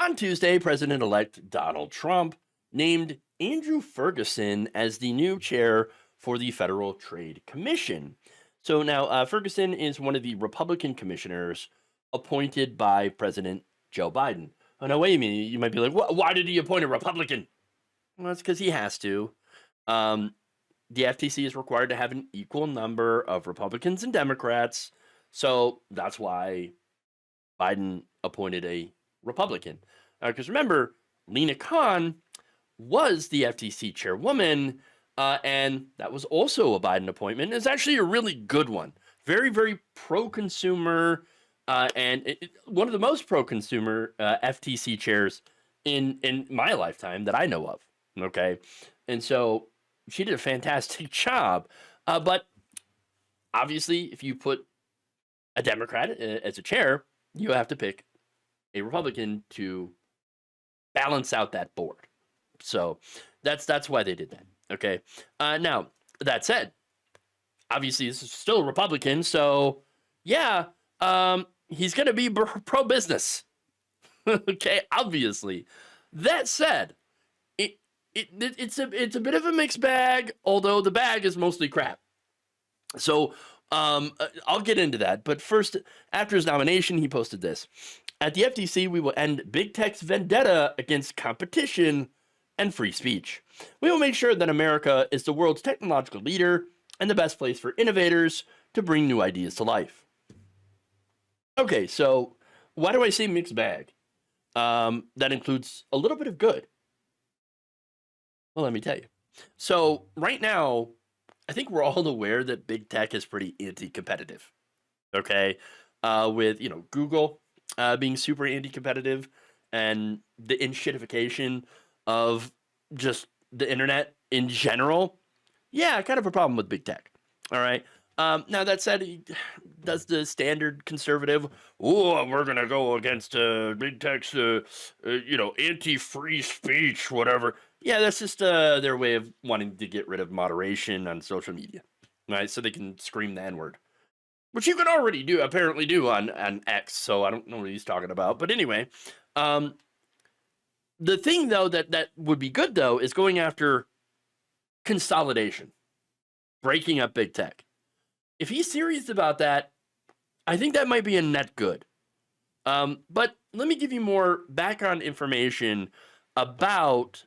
On Tuesday, President-elect Donald Trump named Andrew Ferguson as the new chair for the Federal Trade Commission. So now, Ferguson is one of the Republican commissioners appointed by President Joe Biden. Oh, now, wait a minute. You might be like, why did he appoint a Republican? Well, it's because he has to. Um, the FTC is required to have an equal number of Republicans and Democrats. So that's why Biden appointed a Republican. Because remember, Lena Khan was the FTC chairwoman, and that was also a Biden appointment. It's actually a really good one. Very, very pro-consumer, and one of the most pro-consumer FTC chairs in my lifetime that I know of. Okay, and so she did a fantastic job. But obviously, if you put a Democrat as a chair, you have to pick a Republican to balance out that board. So that's why they did that. Okay. Now that said, obviously this is still a Republican, so yeah, he's going to be pro business. Okay, obviously. That said, it's a bit of a mixed bag, although the bag is mostly crap. So I'll get into that. But first, after his nomination, he posted this. At the FTC, we will end big tech's vendetta against competition and free speech. We will make sure that America is the world's technological leader and the best place for innovators to bring new ideas to life. Okay, so why do I say mixed bag? That includes a little bit of good. Well, let me tell you. So right now, I think we're all aware that big tech is pretty anti-competitive. Okay, with Google being super anti-competitive and the inshitification of just the internet in general. Yeah, kind of a problem with big tech. All right. Now that said, he does the standard conservative. Oh, we're gonna go against big tech's, anti-free speech, whatever. Yeah, that's just their way of wanting to get rid of moderation on social media, right? So they can scream the N-word, which you can already apparently do on X. So I don't know what he's talking about, but anyway, the thing though that would be good though is going after consolidation, breaking up big tech. If he's serious about that, I think that might be a net good. But let me give you more background information about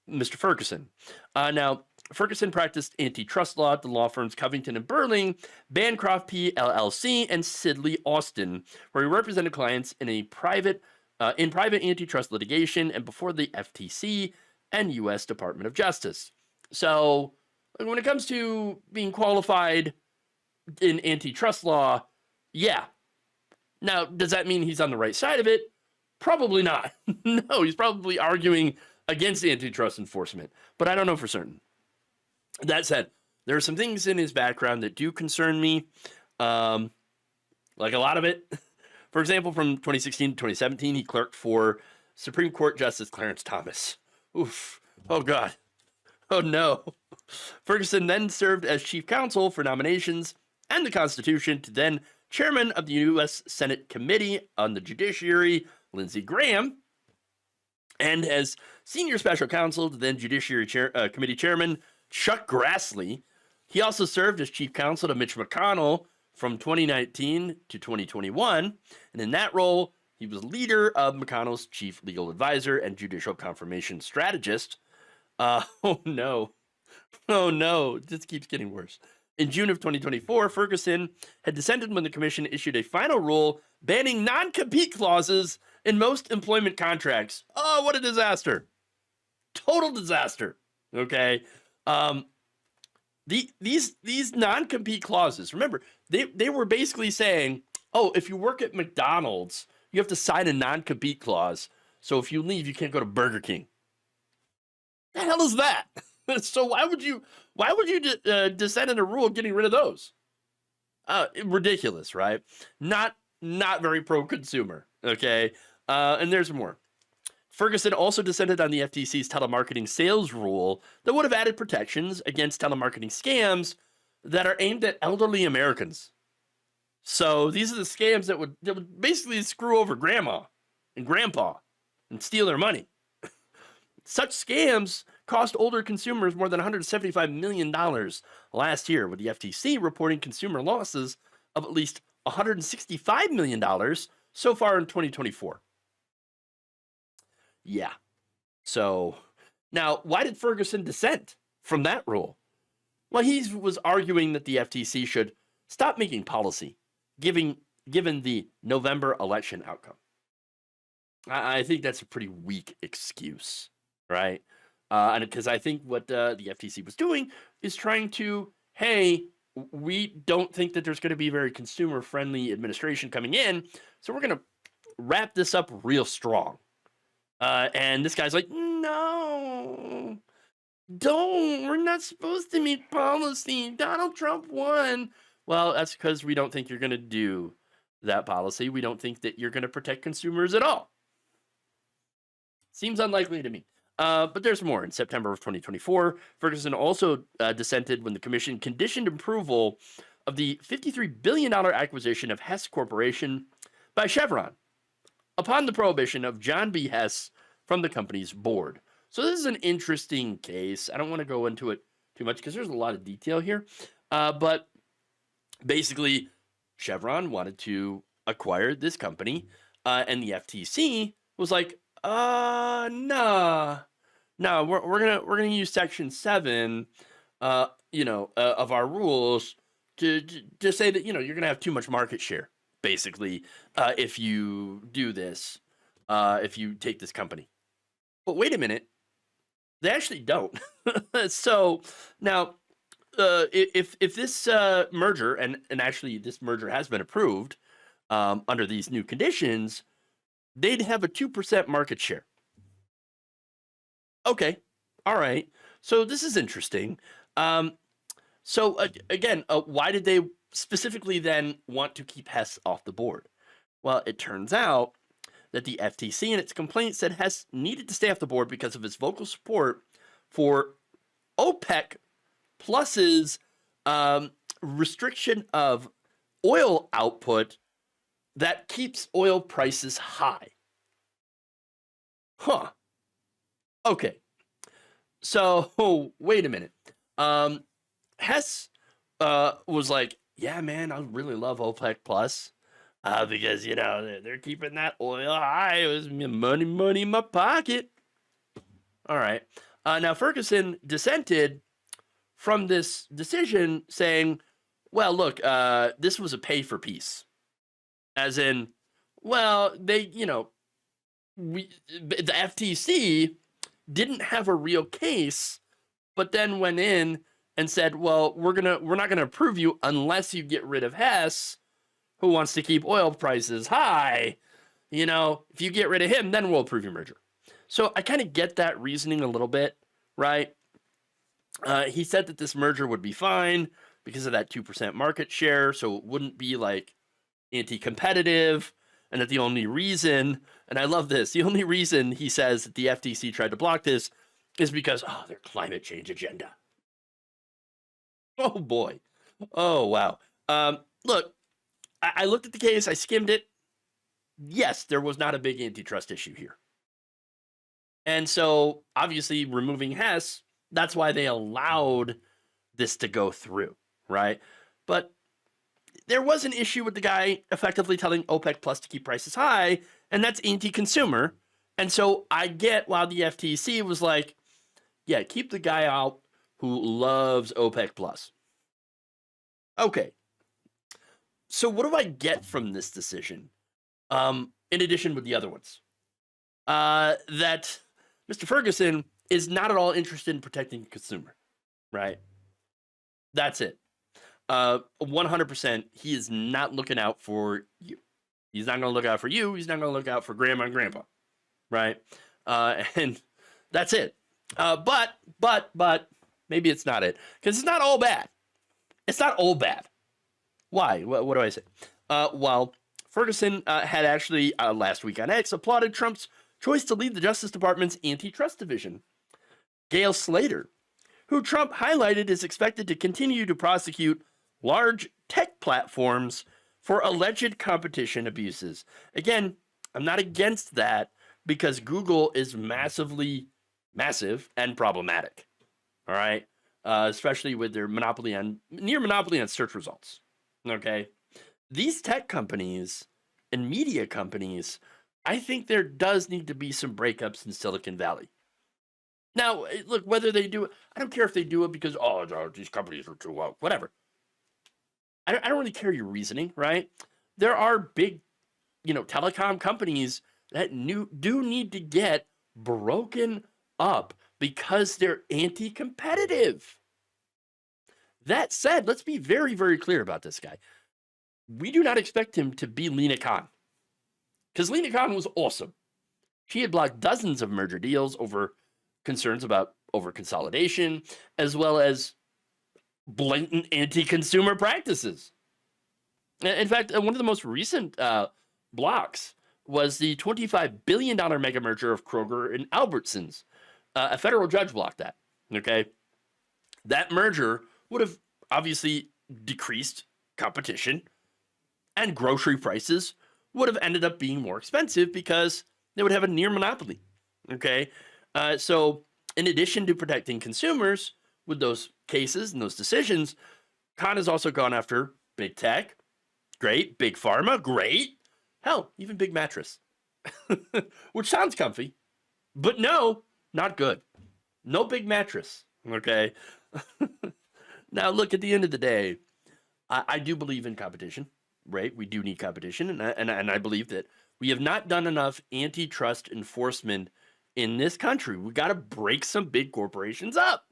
Mr. Ferguson. Now, Ferguson practiced antitrust law at the law firms Covington and Burling, Bancroft P. LLC, and Sidley Austin, where he represented clients in private antitrust litigation and before the FTC and U.S. Department of Justice. So, when it comes to being qualified in antitrust law, yeah. Now, does that mean he's on the right side of it? Probably not. No, he's probably arguing against antitrust enforcement, but I don't know for certain. That said, there are some things in his background that do concern me, like a lot of it. For example, from 2016 to 2017, he clerked for Supreme Court Justice Clarence Thomas. Oof. Oh, God. Oh, no. Ferguson then served as chief counsel for nominations and the Constitution to then chairman of the U.S. Senate Committee on the Judiciary, Lindsey Graham, and as senior special counsel to then Judiciary Committee Chairman Chuck Grassley. He also served as chief counsel to Mitch McConnell from 2019 to 2021, and in that role, he was leader of McConnell's chief legal advisor and judicial confirmation strategist. Oh no, it just keeps getting worse. In June of 2024, Ferguson had dissented when the commission issued a final rule banning non-compete clauses in most employment contracts. Oh, what a disaster. Total disaster. Okay. These non-compete clauses, remember, they were basically saying, oh, if you work at McDonald's, you have to sign a non-compete clause. So if you leave, you can't go to Burger King. The hell is that? So why would you dissent in a rule getting rid of those? Ridiculous, right? Not very pro-consumer. Okay, and there's more. Ferguson also dissented on the FTC's telemarketing sales rule that would have added protections against telemarketing scams that are aimed at elderly Americans. So these are the scams that would basically screw over grandma and grandpa. and steal their money. Such scams cost older consumers more than $175 million last year, with the FTC reporting consumer losses of at least $165 million so far in 2024. Yeah. So now, why did Ferguson dissent from that rule? Well, he was arguing that the FTC should stop making policy, given the November election outcome. I think that's a pretty weak excuse, right? And because I think what the FTC was doing is trying to, hey, we don't think that there's going to be very consumer-friendly administration coming in, so we're going to wrap this up real strong. And this guy's like, no, don't. We're not supposed to make policy. Donald Trump won. Well, that's because we don't think you're going to do that policy. We don't think that you're going to protect consumers at all. Seems unlikely to me. But there's more. In September of 2024, Ferguson also dissented when the commission conditioned approval of the $53 billion acquisition of Hess Corporation by Chevron upon the prohibition of John B. Hess from the company's board. So this is an interesting case. I don't want to go into it too much because there's a lot of detail here. But basically, Chevron wanted to acquire this company, and the FTC was like, nah, we're gonna use Section 7, of our rules to say that you're gonna have too much market share, basically, if you do this, if you take this company. But wait a minute, they actually don't. So now, if this merger and actually this merger has been approved under these new conditions, they'd have a 2% market share. Okay, all right. So this is interesting. So again, why did they specifically then want to keep Hess off the board? Well, it turns out that the FTC in its complaint said Hess needed to stay off the board because of his vocal support for OPEC Plus's restriction of oil output that keeps oil prices high. Huh. Okay. So, wait a minute. Hess was like, yeah, man, I really love OPEC Plus because, they're keeping that oil high. It was money in my pocket. All right. Now, Ferguson dissented from this decision saying, well, look, this was a pay for peace. As in, well, the FTC didn't have a real case, but then went in and said, well, we're not gonna approve you unless you get rid of Hess, who wants to keep oil prices high. If you get rid of him, then we'll approve your merger. So I kind of get that reasoning a little bit, right? He said that this merger would be fine because of that 2% market share, so it wouldn't be like anti-competitive, and that the only reason, and I love this, the only reason he says that the FTC tried to block this is because, their climate change agenda. Oh boy. Oh wow. Look, I looked at the case, I skimmed it. Yes, there was not a big antitrust issue here. And so, obviously, removing Hess, that's why they allowed this to go through, right? But there was an issue with the guy effectively telling OPEC Plus to keep prices high, and that's anti-consumer. And so I get why the FTC was like, yeah, keep the guy out who loves OPEC Plus. Okay. So what do I get from this decision? In addition with the other ones, that Mr. Ferguson is not at all interested in protecting the consumer, right? That's it. 100%, he is not looking out for you. He's not going to look out for you. He's not going to look out for grandma and grandpa, right? And that's it. But maybe it's not it, because it's not all bad. It's not all bad. Why? What do I say? Well, Ferguson had actually last week on X applauded Trump's choice to lead the Justice Department's Antitrust Division. Gail Slater, who Trump highlighted is expected to continue to prosecute large tech platforms for alleged competition abuses. Again, I'm not against that, because Google is massive and problematic. All right. Especially with their near monopoly on search results. Okay. These tech companies and media companies, I think there does need to be some breakups in Silicon Valley. Now, look, whether they do it, I don't care if they do it because, these companies are too woke, whatever. I don't really care your reasoning, right? There are big, telecom companies that do need to get broken up because they're anti-competitive. That said, let's be very, very clear about this guy. We do not expect him to be Lina Khan, because Lina Khan was awesome. She had blocked dozens of merger deals over concerns about over consolidation, as well as blatant anti-consumer practices. In fact, one of the most recent blocks was the $25 billion mega merger of Kroger and Albertsons. A federal judge blocked that. Okay, that merger would have obviously decreased competition, and grocery prices would have ended up being more expensive because they would have a near monopoly. Okay, so in addition to protecting consumers with those cases and those decisions, Khan has also gone after big tech, great, big pharma, great, hell, even big mattress, which sounds comfy, but no, not good. No big mattress. Okay. Now, look, at the end of the day, I do believe in competition, right? We do need competition, and I believe that we have not done enough antitrust enforcement in this country. We got to break some big corporations up.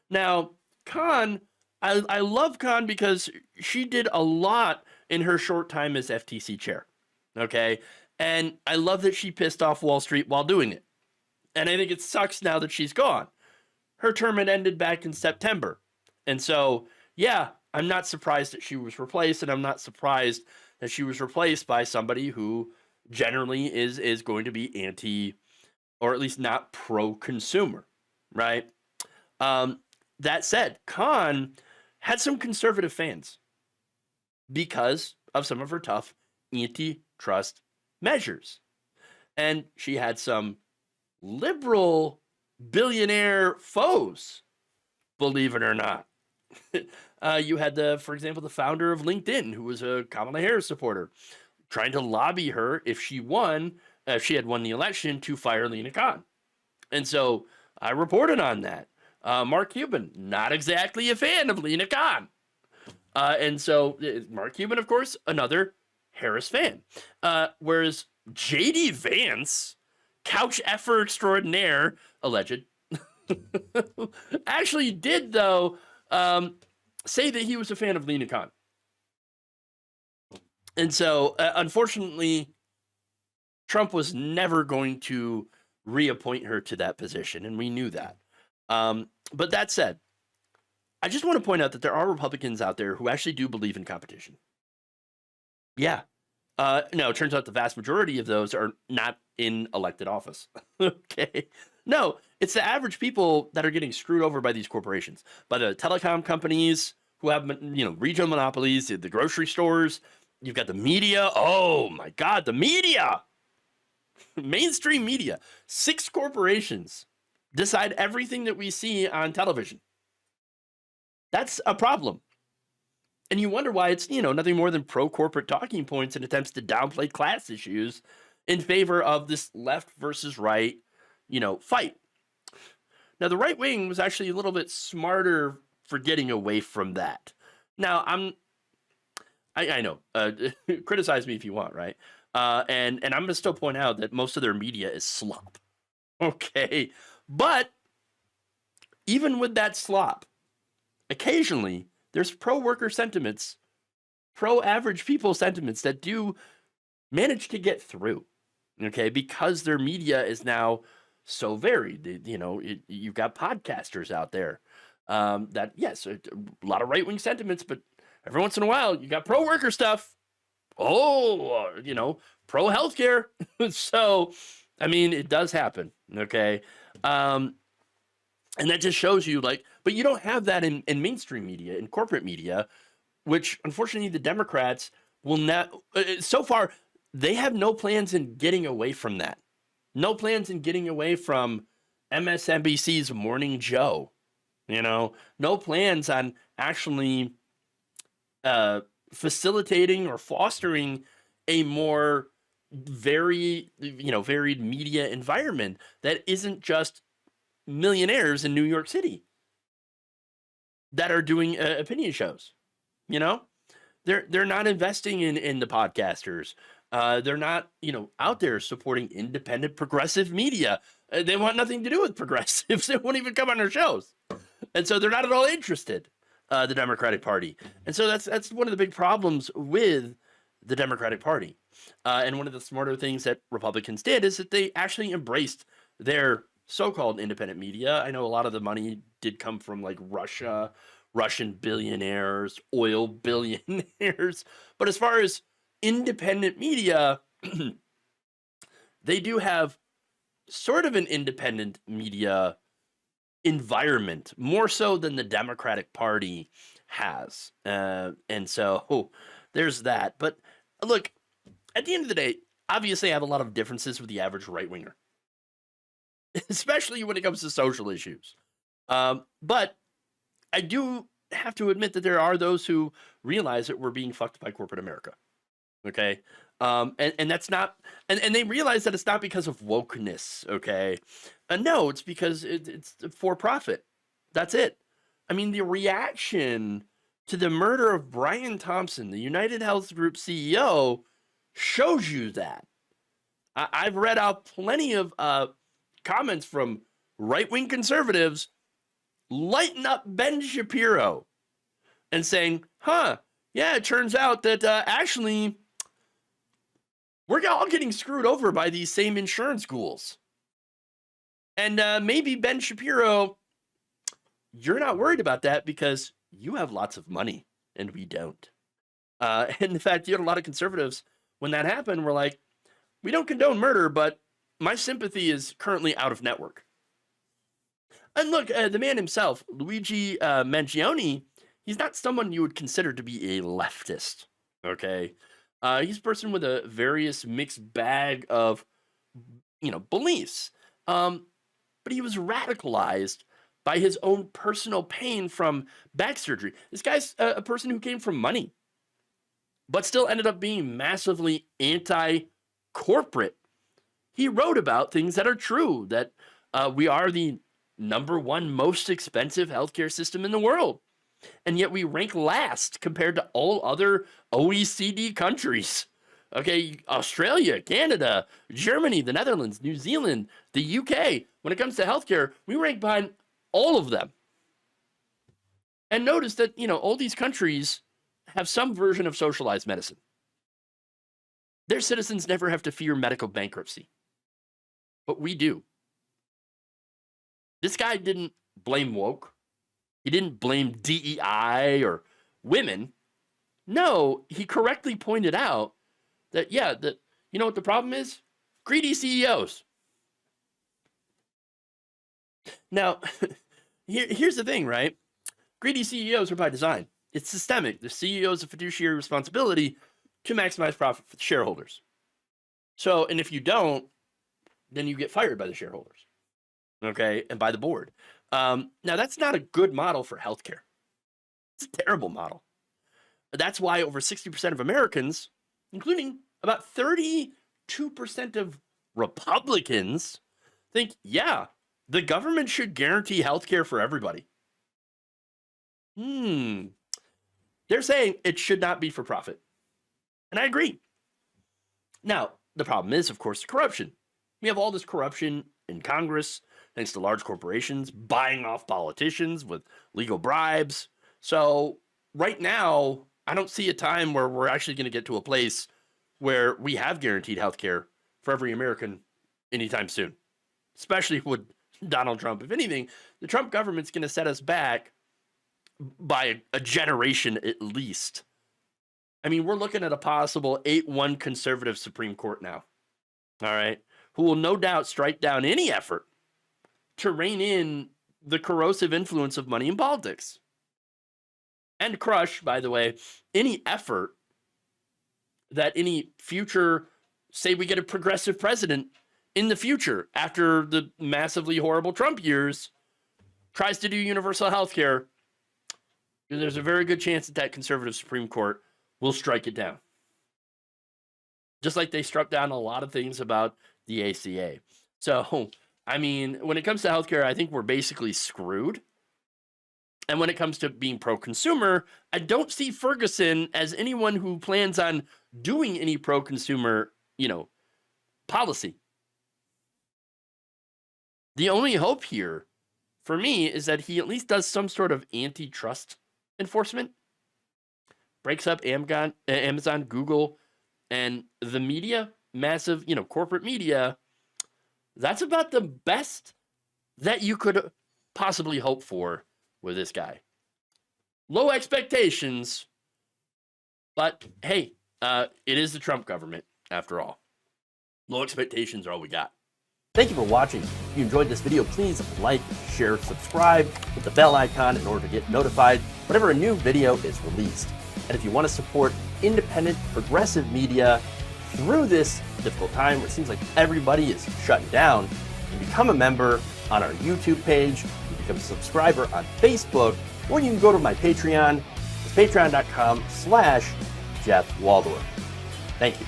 Now, Khan, I love Khan because she did a lot in her short time as FTC chair, okay? And I love that she pissed off Wall Street while doing it. And I think it sucks now that she's gone. Her term had ended back in September. And so, yeah, I'm not surprised that she was replaced, and I'm not surprised that she was replaced by somebody who generally is going to be anti, or at least not pro-consumer, right? That said, Khan had some conservative fans because of some of her tough antitrust measures. And she had some liberal billionaire foes, believe it or not. You had for example, the founder of LinkedIn, who was a Kamala Harris supporter, trying to lobby her if she had won the election, to fire Lina Khan. And so I reported on that. Mark Cuban, not exactly a fan of Lina Khan. And so Mark Cuban, of course, another Harris fan. Whereas J.D. Vance, couch effer extraordinaire, alleged, actually did, though, say that he was a fan of Lina Khan. And so, unfortunately, Trump was never going to reappoint her to that position, and we knew that. But that said, I just want to point out that there are Republicans out there who actually do believe in competition. Yeah. No, it turns out the vast majority of those are not in elected office. Okay. No, it's the average people that are getting screwed over by these corporations, by the telecom companies who have, regional monopolies, the grocery stores. You've got the media. Oh my God, the media, mainstream media. 6 corporations decide everything that we see on television. That's a problem. And you wonder why it's, nothing more than pro-corporate talking points and attempts to downplay class issues in favor of this left versus right, fight. Now, the right wing was actually a little bit smarter for getting away from that. Now, I know, criticize me if you want, right? And I'm going to still point out that most of their media is slop. Okay. But even with that slop, occasionally there's pro-worker sentiments, pro-average people sentiments that do manage to get through, okay, because their media is now so varied. You've got podcasters out there that, yes, a lot of right-wing sentiments, but every once in a while you got pro-worker stuff. Pro-healthcare. So, I mean, it does happen, okay? And that just shows you, but you don't have that in mainstream media, in corporate media, which unfortunately the Democrats will not. So far, they have no plans in getting away from that. No plans in getting away from MSNBC's Morning Joe. No plans on actually uh, facilitating or fostering a more varied media environment that isn't just millionaires in New York City that are doing opinion shows. You know, they're not investing in the podcasters. They're not out there supporting independent progressive media. They want nothing to do with progressives. They won't even come on their shows, and so they're not at all interested. The Democratic Party, and so that's one of the big problems with the Democratic Party. And one of the smarter things that Republicans did is that they actually embraced their so-called independent media. I know a lot of the money did come from like Russia, Russian billionaires, oil billionaires. But as far as independent media, they do have sort of an independent media environment, more so than the Democratic Party has. And so there's that. But look, at the end of the day, obviously I have a lot of differences with the average right-winger, especially when it comes to social issues. But I do have to admit that there are those who realize that we're being fucked by corporate America. Okay. And that's not, and they realize that it's not because of wokeness. Okay. No, it's because it's for profit. That's it. I mean, the reaction to the murder of Brian Thompson, the United Health Group CEO, shows you that. I've read out plenty of comments from right-wing conservatives lighting up Ben Shapiro and saying, yeah, it turns out that actually we're all getting screwed over by these same insurance ghouls. And maybe Ben Shapiro, you're not worried about that because you have lots of money and we don't. And in fact, you had a lot of conservatives when that happened were like, we don't condone murder, but my sympathy is currently out of network. And look, the man himself, Luigi Mangione, he's not someone you would consider to be a leftist, okay? He's a person with a various mixed bag of, beliefs. But he was radicalized by his own personal pain from back surgery. This guy's a person who came from money, but still ended up being massively anti-corporate. He wrote about things that are true, that we are the #1 most expensive healthcare system in the world. And yet we rank last compared to all other OECD countries. Okay, Australia, Canada, Germany, the Netherlands, New Zealand, the UK. When it comes to healthcare, we rank behind all of them. And notice that, all these countries have some version of socialized medicine. Their citizens never have to fear medical bankruptcy. But we do. This guy didn't blame woke. He didn't blame DEI or women. No, he correctly pointed out that, you know what the problem is? Greedy CEOs. Now, here's the thing, right? Greedy CEOs are by design. It's systemic. The CEO has a fiduciary responsibility to maximize profit for the shareholders. So, and if you don't, then you get fired by the shareholders, okay, and by the board. Now, that's not a good model for healthcare. It's a terrible model. That's why over 60% of Americans, including about 32% of Republicans, think, the government should guarantee healthcare for everybody. They're saying it should not be for profit. And I agree. Now, the problem is, of course, corruption. We have all this corruption in Congress, thanks to large corporations buying off politicians with legal bribes. So right now, I don't see a time where we're actually going to get to a place where we have guaranteed health care for every American anytime soon, especially with Donald Trump. If anything, the Trump government's going to set us back by a generation at least. I mean, we're looking at a possible 8-1 conservative Supreme Court now, all right, who will no doubt strike down any effort to rein in the corrosive influence of money in politics. And crush, by the way, any effort that any future say we get a progressive president in the future after the massively horrible Trump years tries to do universal health care, there's a very good chance that conservative Supreme Court will strike it down. Just like they struck down a lot of things about the ACA. So, I mean, when it comes to healthcare, I think we're basically screwed. And when it comes to being pro-consumer, I don't see Ferguson as anyone who plans on doing any pro-consumer, policy. The only hope here for me is that he at least does some sort of antitrust enforcement, breaks up Amazon, Google, and the media, massive, corporate media. That's about the best that you could possibly hope for with this guy. Low expectations, but hey, it is the Trump government after all. Low expectations are all we got. Thank you for watching. If you enjoyed this video, please like, share, subscribe, hit the bell icon in order to get notified whenever a new video is released. And if you want to support independent, progressive media through this difficult time where it seems like everybody is shutting down, you can become a member on our YouTube page, you can become a subscriber on Facebook, or you can go to my Patreon. It's patreon.com/Jeff Waldorf. Thank you.